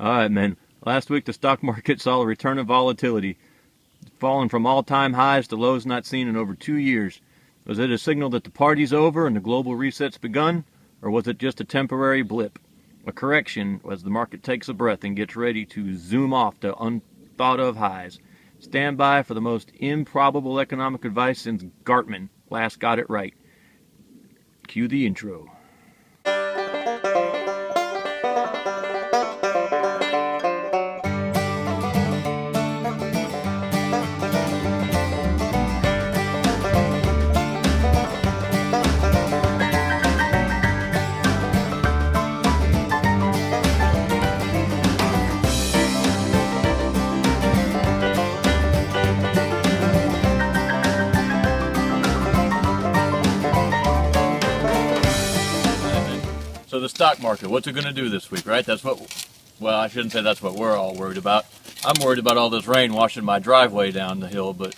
All right, man. Last week the stock market saw a return of volatility, falling from all-time highs to lows not seen in over 2 years. Was it a signal that the party's over and the global reset's begun, or was it just a temporary blip? A correction as the market takes a breath and gets ready to zoom off to unthought-of highs. Stand by for the most improbable economic advice since Gartman last got it right. Cue the intro. So the stock market, what's it going to do this week, right? Well, I shouldn't say that's what we're all worried about. I'm worried about all this rain washing my driveway down the hill, but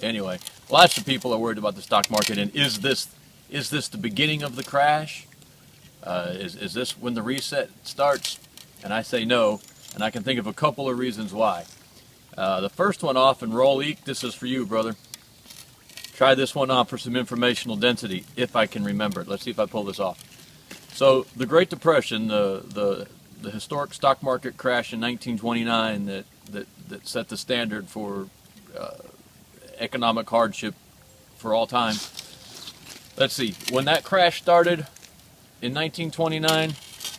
anyway, lots of people are worried about the stock market, and is this the beginning of the crash? Is this when the reset starts? And I say no, and I can think of a couple of reasons why. The first one off, and Roll Eek, this is for you, brother. Try this one off for some informational density, if I can remember it. Let's see if I pull this off. So the Great Depression, the historic stock market crash in 1929 that set the standard for economic hardship for all time. Let's see, when that crash started in 1929,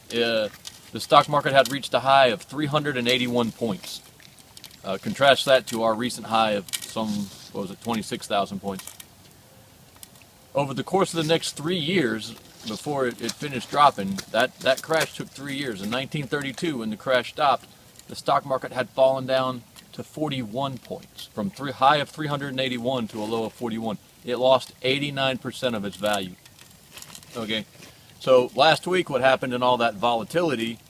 the stock market had reached a high of 381 points. Contrast that to our recent high of 26,000 points. Over the course of the next 3 years, before it finished dropping, that crash took 3 years. In 1932, when the crash stopped, the stock market had fallen down to 41 points, from high of 381 to a low of 41. It lost 89% of its value. Okay, so last week, what happened in all that volatility?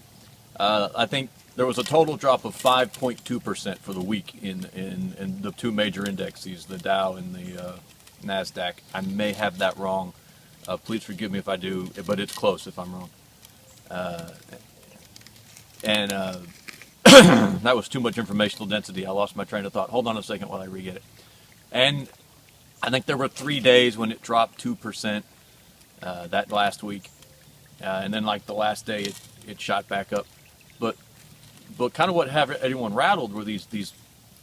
I think there was a total drop of 5.2% for the week in the two major indexes, the Dow and the NASDAQ. I may have that wrong. Please forgive me if I do, but it's close if I'm wrong. That was too much informational density. I lost my train of thought. Hold on a second while I re-get it. And I think there were 3 days when it dropped 2% that last week. And then like the last day, it shot back up. But kind of what had everyone rattled were these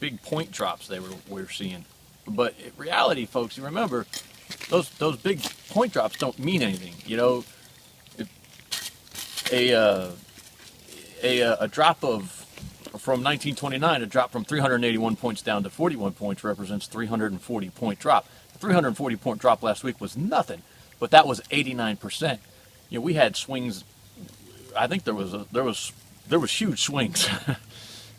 big point drops we were seeing. But in reality, folks, you remember, those big point drops don't mean anything. You know, a drop from 1929, a drop from 381 points down to 41 points represents 340 point drop. The 340 point drop last week was nothing, but that was 89%. You know, we had swings. I think there was huge swings.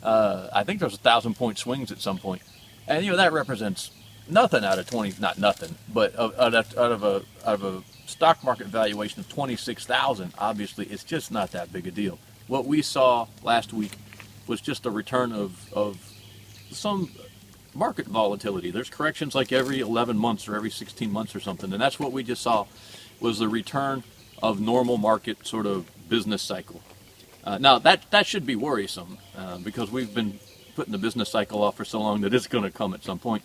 I think there was 1,000-point swings at some point, and you know that represents nothing out of 20, not nothing, but out of a stock market valuation of 26,000. Obviously, it's just not that big a deal. What we saw last week was just a return of some market volatility. There's corrections like every 11 months or every 16 months or something, and that's what we just saw was the return of normal market sort of business cycle. Now that should be worrisome because we've been putting the business cycle off for so long that it's going to come at some point.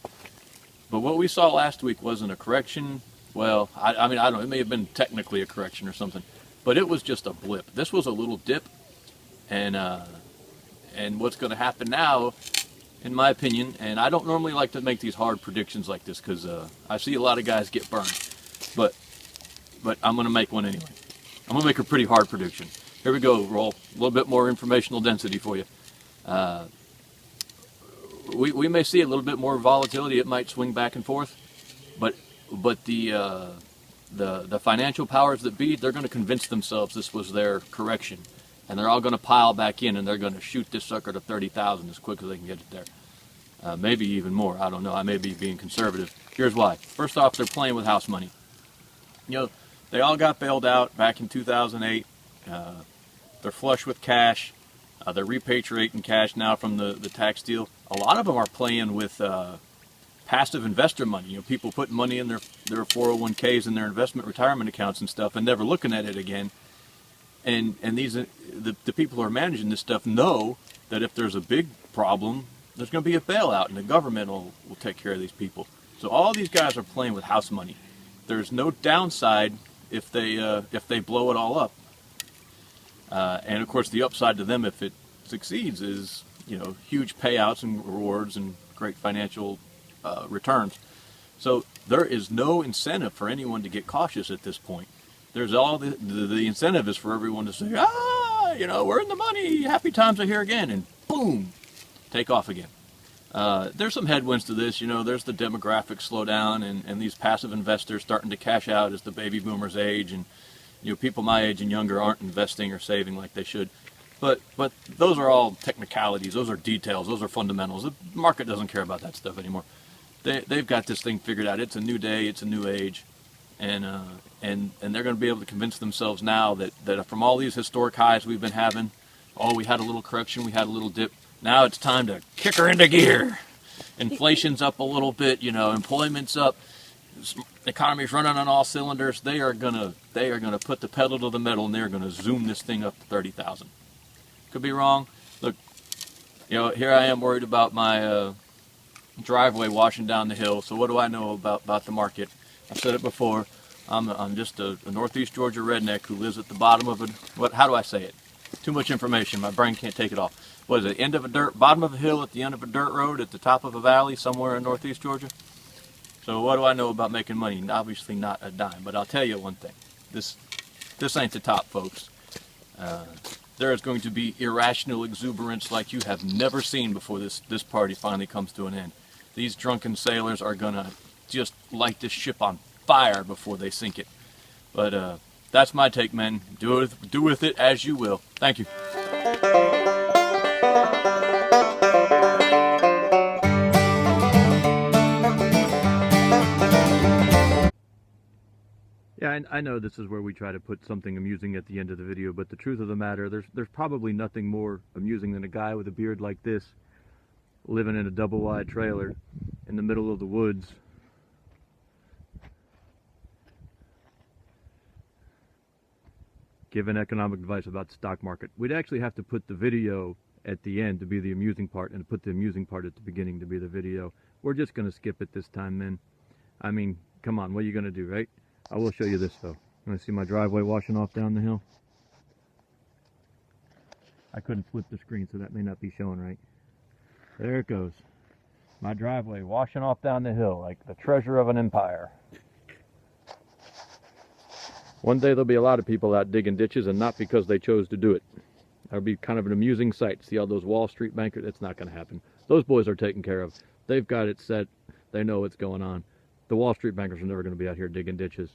But what we saw last week wasn't a correction. Well, I mean, I don't know. It may have been technically a correction or something, but it was just a blip. This was a little dip, and what's going to happen now, in my opinion, and I don't normally like to make these hard predictions like this because I see a lot of guys get burned, but I'm going to make one anyway. I'm going to make a pretty hard prediction. Here we go, Roll. A little bit more informational density for you. We may see a little bit more volatility. It might swing back and forth, but the financial powers that be, they're going to convince themselves this was their correction, and they're all going to pile back in, and they're going to shoot this sucker to 30,000 as quick as they can get it there. Maybe even more. I don't know. I may be being conservative. Here's why. First off, they're playing with house money. You know, they all got bailed out back in 2008. They're flush with cash. They're repatriating cash now from the tax deal. A lot of them are playing with passive investor money. You know, people putting money in their 401ks and their investment retirement accounts and stuff and never looking at it again. And these the people who are managing this stuff know that if there's a big problem, there's going to be a bailout, and the government will take care of these people. So all these guys are playing with house money. There's no downside if they blow it all up. And of course, the upside to them if it succeeds is, you know, huge payouts and rewards and great financial returns. So there is no incentive for anyone to get cautious at this point. There's all the incentive is for everyone to say, you know, we're in the money, happy times are here again, and boom, take off again. There's some headwinds to this. You know, there's the demographic slowdown and these passive investors starting to cash out as the baby boomers age, and you know, people my age and younger aren't investing or saving like they should. But those are all technicalities. Those are details. Those are fundamentals. The market doesn't care about that stuff anymore. They've got this thing figured out. It's a new day. It's a new age, and they're going to be able to convince themselves now that from all these historic highs we've been having, we had a little correction, we had a little dip. Now it's time to kick her into gear. Inflation's up a little bit. You know, employment's up. The economy's running on all cylinders. They are gonna put the pedal to the metal, and they're gonna zoom this thing up to 30,000. Could be wrong. Look, you know, here I am worried about my driveway washing down the hill. So what do I know about the market? I've said it before. I'm just a Northeast Georgia redneck who lives at the bottom of how do I say it? Too much information. My brain can't take it all. What is it? Bottom of a hill at the end of a dirt road at the top of a valley somewhere in Northeast Georgia? So what do I know about making money? Obviously not a dime, but I'll tell you one thing. This ain't the top, folks. There is going to be irrational exuberance like you have never seen before this party finally comes to an end. These drunken sailors are going to just light this ship on fire before they sink it. But that's my take, men. Do with it as you will. Thank you. Yeah, I know this is where we try to put something amusing at the end of the video, but the truth of the matter, there's probably nothing more amusing than a guy with a beard like this living in a double-wide trailer in the middle of the woods, giving economic advice about the stock market. We'd actually have to put the video at the end to be the amusing part, and put the amusing part at the beginning to be the video. We're just going to skip it this time, men. I mean, come on, what are you going to do, right? I will show you this, though. You want to see my driveway washing off down the hill? I couldn't flip the screen, so that may not be showing right. There it goes. My driveway washing off down the hill like the treasure of an empire. One day there'll be a lot of people out digging ditches, and not because they chose to do it. That'll be kind of an amusing sight. See all those Wall Street bankers? It's not going to happen. Those boys are taken care of. They've got it set. They know what's going on. The Wall Street bankers are never going to be out here digging ditches.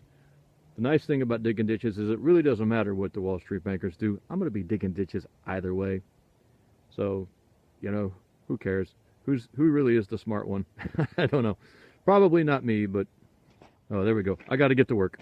The nice thing about digging ditches is it really doesn't matter what the Wall Street bankers do. I'm going to be digging ditches either way. So, you know, who cares? Who really is the smart one? I don't know. Probably not me, but... Oh, there we go. I got to get to work.